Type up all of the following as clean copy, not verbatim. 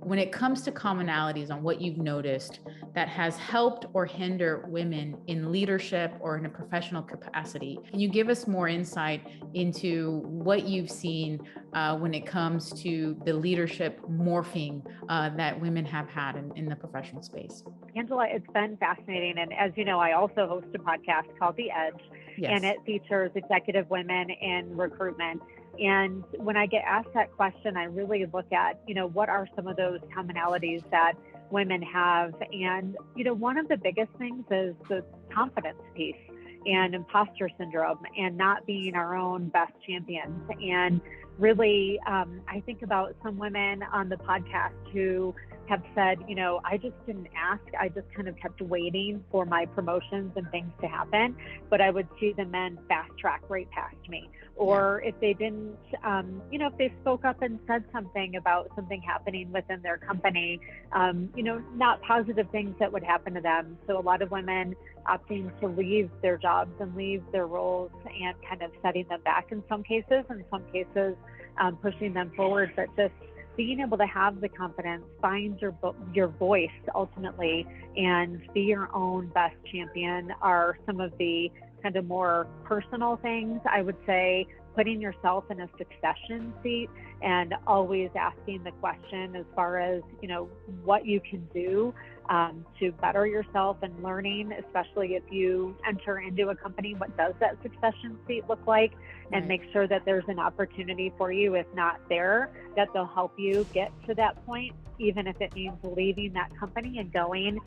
when it comes to commonalities on what you've noticed that has helped or hindered women in leadership or in a professional capacity, can you give us more insight into what you've seen when it comes to the leadership morphing that women have had in the professional space? Angela, it's been fascinating. And as you know, I also host a podcast called The Edge, and it features executive women in recruitment. And when I get asked that question, I really look at, what are some of those commonalities that women have? And, one of the biggest things is the confidence piece and imposter syndrome and not being our own best champions. And really, I think about some women on the podcast who have said, I just didn't ask. I just kind of kept waiting for my promotions and things to happen. But I would see the men fast track right past me. Or if they didn't, if they spoke up and said something about something happening within their company, not positive things that would happen to them. So a lot of women opting to leave their jobs and leave their roles and kind of setting them back in some cases, pushing them forward, but just being able to have the confidence, find your voice ultimately, and be your own best champion are some of the kind of more personal things. I would say putting yourself in a succession seat and always asking the question as far as, what you can do to better yourself, and learning, especially if you enter into a company, what does that succession seat look like, and make sure that there's an opportunity for you, if not there, that they'll help you get to that point, even if it means leaving that company and going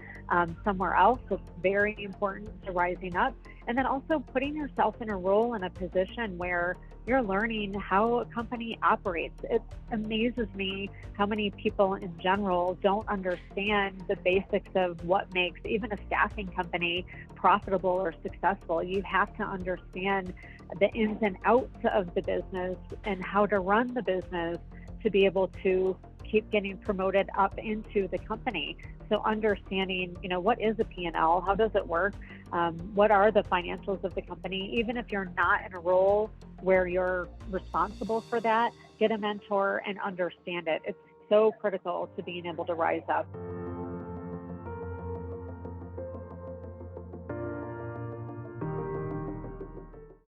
somewhere else. So it's very important to rising up. And then also putting yourself in a role, in a position where you're learning how a company operates. It amazes me how many people in general don't understand the basics of what makes even a staffing company profitable or successful. You have to understand the ins and outs of the business and how to run the business to be able to keep getting promoted up into the company. So understanding, what is a P&L? How does it work? What are the financials of the company? Even if you're not in a role where you're responsible for that, get a mentor and understand it. It's so critical to being able to rise up.